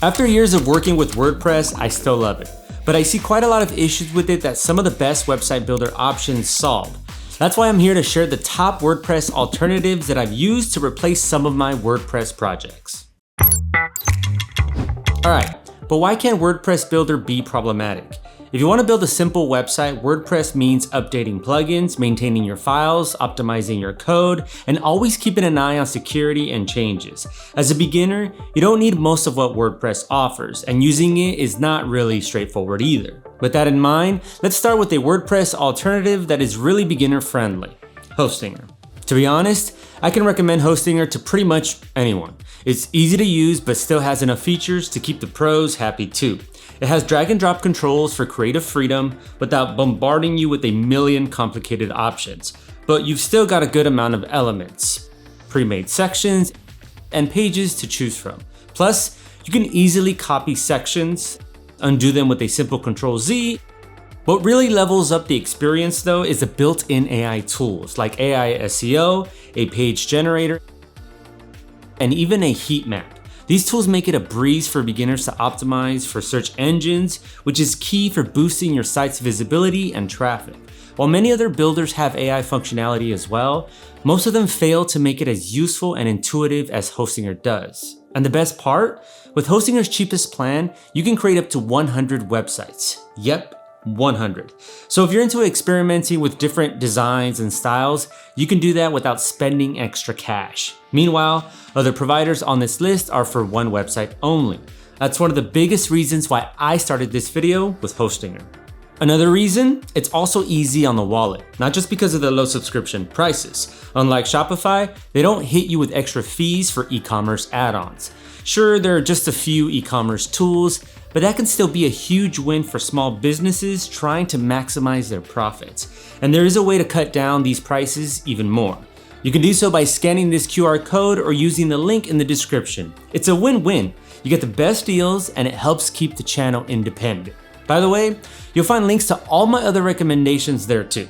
After years of working with WordPress, I still love it, but I see quite a lot of issues with it that some of the best website builder options solve. That's why I'm here to share the top WordPress alternatives that I've used to replace some of my WordPress projects. Alright, but why can't WordPress Builder be problematic? If you want to build a simple website, WordPress means updating plugins, maintaining your files, optimizing your code, and always keeping an eye on security and changes. As a beginner, you don't need most of what WordPress offers, and using it is not really straightforward either. With that in mind, let's start with a WordPress alternative that is really beginner friendly, Hostinger. To be honest, I can recommend Hostinger to pretty much anyone. It's easy to use but still has enough features to keep the pros happy too. It has drag and drop controls for creative freedom without bombarding you with a million complicated options, but you've still got a good amount of elements, pre-made sections, and pages to choose from. Plus, you can easily copy sections, undo them with a simple Ctrl-Z. What really levels up the experience though is the built-in AI tools like AI SEO, a page generator, and even a heat map. These tools make it a breeze for beginners to optimize for search engines, which is key for boosting your site's visibility and traffic. While many other builders have AI functionality as well, most of them fail to make it as useful and intuitive as Hostinger does. And the best part? With Hostinger's cheapest plan, you can create up to 100 websites. Yep, 100. So if you're into experimenting with different designs and styles, you can do that without spending extra cash. Meanwhile, other providers on this list are for one website only. That's one of the biggest reasons why I started this video with Hostinger. Another reason, it's also easy on the wallet, not just because of the low subscription prices. Unlike Shopify, they don't hit you with extra fees for e-commerce add-ons. Sure, there are just a few e-commerce tools, but that can still be a huge win for small businesses trying to maximize their profits. And there is a way to cut down these prices even more. You can do so by scanning this QR code or using the link in the description. It's a win-win. You get the best deals and it helps keep the channel independent. By the way, you'll find links to all my other recommendations there too.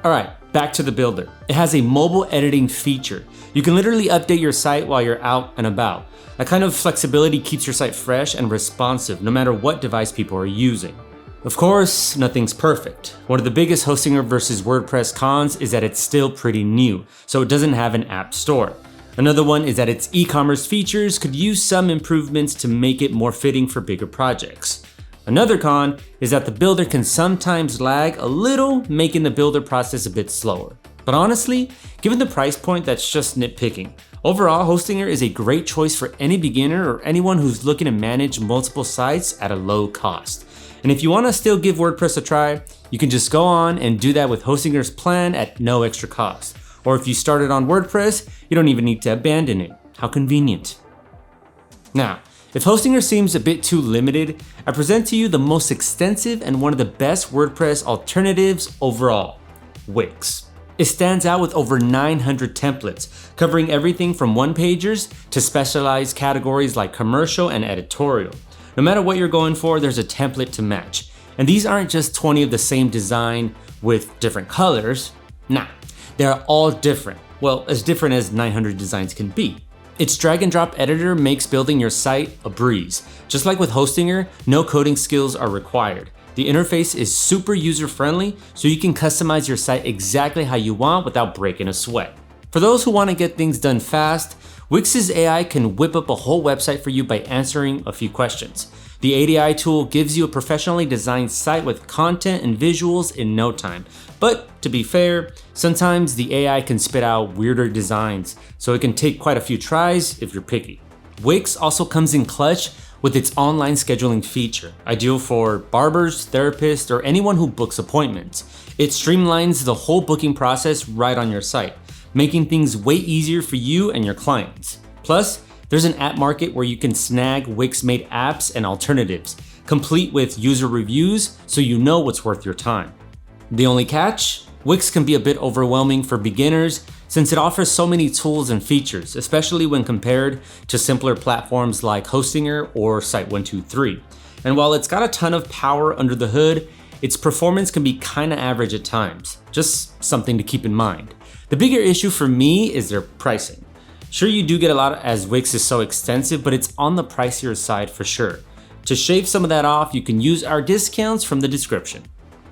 Alright, back to the builder. It has a mobile editing feature. You can literally update your site while you're out and about. That kind of flexibility keeps your site fresh and responsive no matter what device people are using. Of course, nothing's perfect. One of the biggest Hostinger versus WordPress cons is that it's still pretty new, so it doesn't have an app store. Another one is that its e-commerce features could use some improvements to make it more fitting for bigger projects. Another con is that the builder can sometimes lag a little, making the builder process a bit slower. But honestly, given the price point, that's just nitpicking. Overall, Hostinger is a great choice for any beginner or anyone who's looking to manage multiple sites at a low cost. And if you want to still give WordPress a try, you can just go on and do that with Hostinger's plan at no extra cost. Or if you started on WordPress, you don't even need to abandon it. How convenient. Now, if Hostinger seems a bit too limited, I present to you the most extensive and one of the best WordPress alternatives overall, Wix. It stands out with over 900 templates, covering everything from one-pagers to specialized categories like commercial and editorial. No matter what you're going for, there's a template to match. And these aren't just 20 of the same design with different colors. Nah, they're all different. Well, as different as 900 designs can be. Its drag and drop editor makes building your site a breeze. Just like with Hostinger, no coding skills are required. The interface is super user-friendly, so you can customize your site exactly how you want without breaking a sweat. For those who want to get things done fast, Wix's AI can whip up a whole website for you by answering a few questions. The ADI tool gives you a professionally designed site with content and visuals in no time. But to be fair, sometimes the AI can spit out weirder designs, so it can take quite a few tries if you're picky. Wix also comes in clutch with its online scheduling feature, ideal for barbers, therapists, or anyone who books appointments. It streamlines the whole booking process right on your site, making things way easier for you and your clients. Plus, there's an app market where you can snag Wix-made apps and alternatives, complete with user reviews so you know what's worth your time. The only catch? Wix can be a bit overwhelming for beginners since it offers so many tools and features, especially when compared to simpler platforms like Hostinger or Site123. And while it's got a ton of power under the hood, its performance can be kinda average at times. Just something to keep in mind. The bigger issue for me is their pricing. Sure, you do get a lot as Wix is so extensive, but it's on the pricier side for sure. To shave some of that off, you can use our discounts from the description.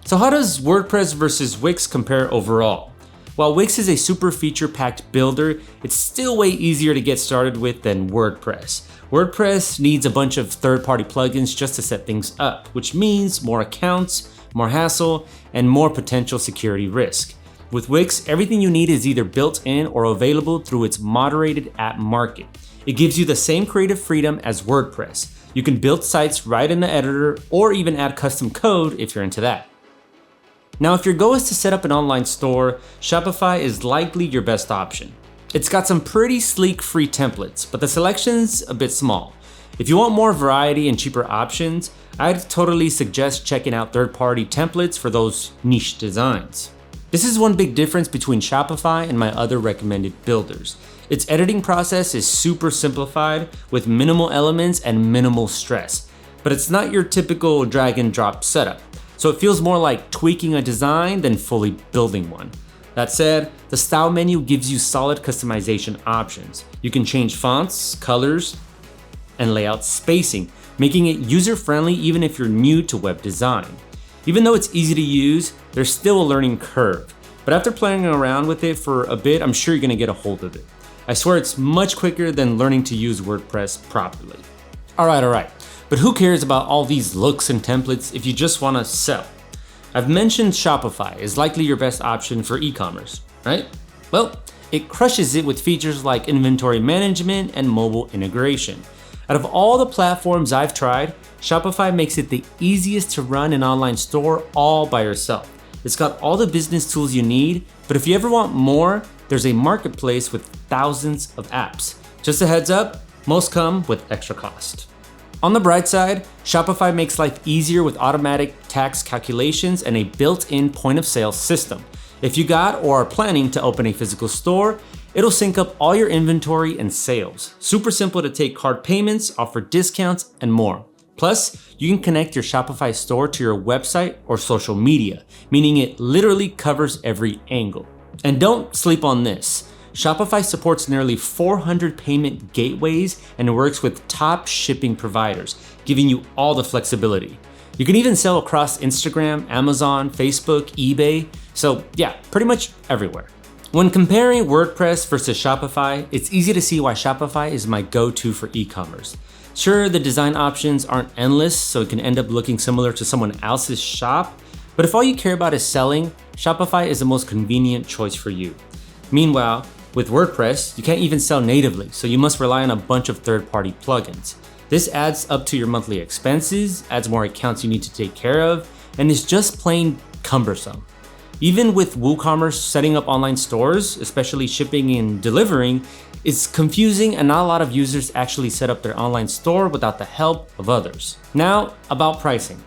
So how does WordPress versus Wix compare overall? While Wix is a super feature-packed builder, it's still way easier to get started with than WordPress. WordPress needs a bunch of third-party plugins just to set things up, which means more accounts, more hassle, and more potential security risk. With Wix, everything you need is either built in or available through its moderated app market. It gives you the same creative freedom as WordPress. You can build sites right in the editor or even add custom code if you're into that. Now, if your goal is to set up an online store, Shopify is likely your best option. It's got some pretty sleek free templates, but the selection's a bit small. If you want more variety and cheaper options, I'd totally suggest checking out third-party templates for those niche designs. This is one big difference between Shopify and my other recommended builders. Its editing process is super simplified with minimal elements and minimal stress, but it's not your typical drag and drop setup. So it feels more like tweaking a design than fully building one. That said, the style menu gives you solid customization options. You can change fonts, colors, and layout spacing, making it user-friendly even if you're new to web design. Even though it's easy to use, there's still a learning curve. But after playing around with it for a bit, I'm sure you're gonna get a hold of it. I swear it's much quicker than learning to use WordPress properly. All right. But who cares about all these looks and templates if you just want to sell? I've mentioned Shopify is likely your best option for e-commerce, right? Well, it crushes it with features like inventory management and mobile integration. Out of all the platforms I've tried, Shopify makes it the easiest to run an online store all by yourself. It's got all the business tools you need, but if you ever want more, there's a marketplace with thousands of apps. Just a heads up, most come with extra cost. On the bright side, Shopify makes life easier with automatic tax calculations and a built-in point-of-sale system. If you got or are planning to open a physical store, it'll sync up all your inventory and sales. Super simple to take card payments, offer discounts, and more. Plus, you can connect your Shopify store to your website or social media, meaning it literally covers every angle. And don't sleep on this. Shopify supports nearly 400 payment gateways and works with top shipping providers, giving you all the flexibility. You can even sell across Instagram, Amazon, Facebook, eBay, so yeah, pretty much everywhere. When comparing WordPress versus Shopify, it's easy to see why Shopify is my go-to for e-commerce. Sure, the design options aren't endless, so it can end up looking similar to someone else's shop, but if all you care about is selling, Shopify is the most convenient choice for you. Meanwhile, with WordPress, you can't even sell natively, so you must rely on a bunch of third-party plugins. This adds up to your monthly expenses, adds more accounts you need to take care of, and is just plain cumbersome. Even with WooCommerce, setting up online stores, especially shipping and delivering, is confusing and not a lot of users actually set up their online store without the help of others. Now, about pricing.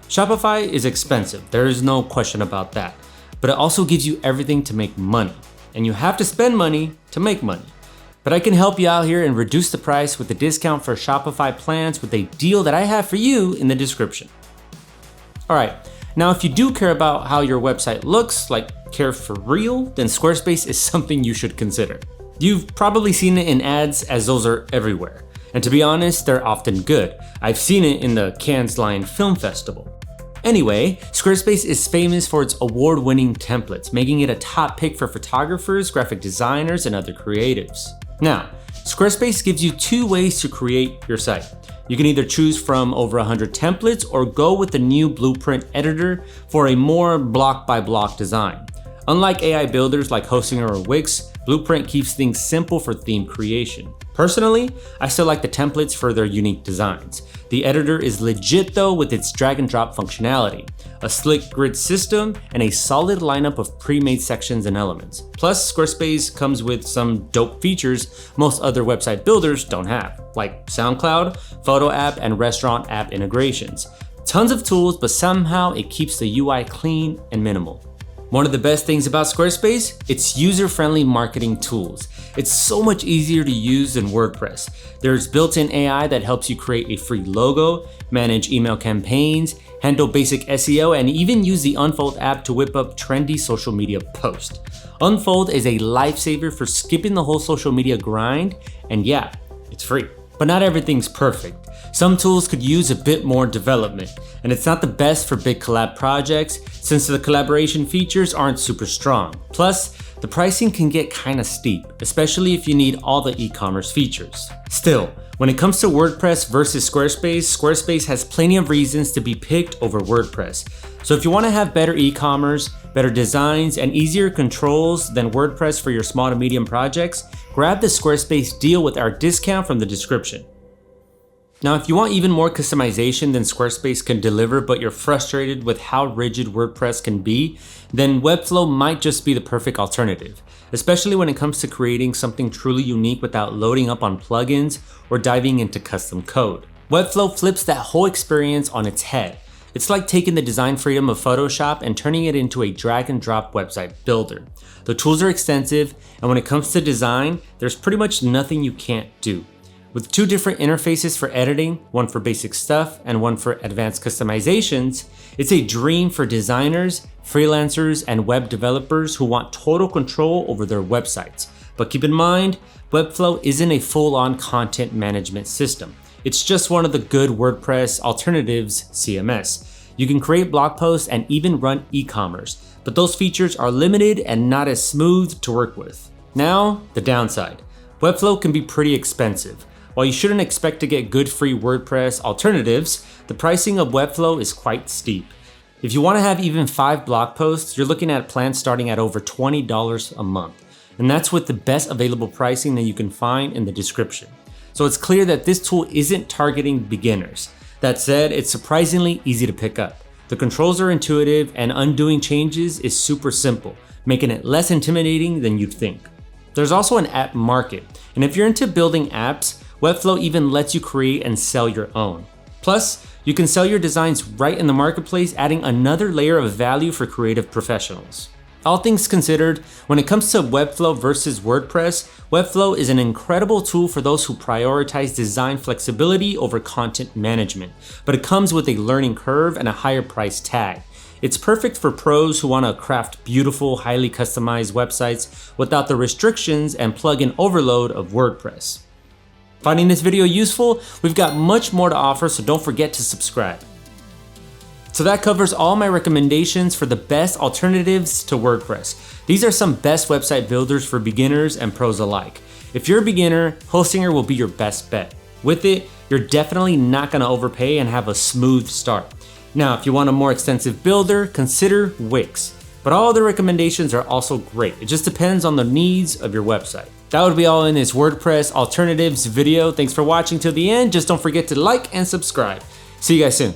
Shopify is expensive, there is no question about that, but it also gives you everything to make money. And you have to spend money to make money. But I can help you out here and reduce the price with a discount for Shopify plans with a deal that I have for you in the description. All right, now if you do care about how your website looks, like care for real, then Squarespace is something you should consider. You've probably seen it in ads as those are everywhere. And to be honest, they're often good. I've seen it in the Cannes Lion Film Festival. Anyway, Squarespace is famous for its award-winning templates, making it a top pick for photographers, graphic designers, and other creatives. Now, Squarespace gives you two ways to create your site. You can either choose from over 100 templates or go with the new Blueprint editor for a more block-by-block design. Unlike AI builders like Hostinger or Wix, Blueprint keeps things simple for theme creation. Personally, I still like the templates for their unique designs. The editor is legit though with its drag and drop functionality, a slick grid system, and a solid lineup of pre-made sections and elements. Plus, Squarespace comes with some dope features most other website builders don't have, like SoundCloud, photo app, and restaurant app integrations. Tons of tools, but somehow it keeps the UI clean and minimal. One of the best things about Squarespace, it's user-friendly marketing tools. It's so much easier to use than WordPress. There's built-in AI that helps you create a free logo, manage email campaigns, handle basic SEO, and even use the Unfold app to whip up trendy social media posts. Unfold is a lifesaver for skipping the whole social media grind, and yeah, it's free. But not everything's perfect. Some tools could use a bit more development, and it's not the best for big collab projects since the collaboration features aren't super strong. Plus, the pricing can get kinda steep, especially if you need all the e-commerce features. Still, when it comes to WordPress versus Squarespace, Squarespace has plenty of reasons to be picked over WordPress. So if you wanna have better e-commerce, better designs, and easier controls than WordPress for your small to medium projects, grab the Squarespace deal with our discount from the description. Now, if you want even more customization than Squarespace can deliver, but you're frustrated with how rigid WordPress can be, then Webflow might just be the perfect alternative, especially when it comes to creating something truly unique without loading up on plugins or diving into custom code. Webflow flips that whole experience on its head. It's like taking the design freedom of Photoshop and turning it into a drag and drop website builder. The tools are extensive, and when it comes to design, there's pretty much nothing you can't do. With 2 different interfaces for editing, one for basic stuff and one for advanced customizations, it's a dream for designers, freelancers, and web developers who want total control over their websites. But keep in mind, Webflow isn't a full-on content management system. It's just one of the good WordPress alternatives CMS. You can create blog posts and even run e-commerce, but those features are limited and not as smooth to work with. Now, the downside. Webflow can be pretty expensive. While you shouldn't expect to get good free WordPress alternatives, the pricing of Webflow is quite steep. If you want to have even 5 blog posts, you're looking at plans starting at over $20 a month. And that's with the best available pricing that you can find in the description. So it's clear that this tool isn't targeting beginners. That said, it's surprisingly easy to pick up. The controls are intuitive and undoing changes is super simple, making it less intimidating than you'd think. There's also an app market, and if you're into building apps, Webflow even lets you create and sell your own. Plus, you can sell your designs right in the marketplace, adding another layer of value for creative professionals. All things considered, when it comes to Webflow versus WordPress, Webflow is an incredible tool for those who prioritize design flexibility over content management, but it comes with a learning curve and a higher price tag. It's perfect for pros who want to craft beautiful, highly customized websites without the restrictions and plugin overload of WordPress. Finding this video useful? We've got much more to offer, so don't forget to subscribe. So that covers all my recommendations for the best alternatives to WordPress. These are some best website builders for beginners and pros alike. If you're a beginner, Hostinger will be your best bet. With it, you're definitely not gonna overpay and have a smooth start. Now, if you want a more extensive builder, consider Wix. But all the recommendations are also great. It just depends on the needs of your website. That would be all in this WordPress alternatives video. Thanks for watching till the end. Just don't forget to like and subscribe. See you guys soon.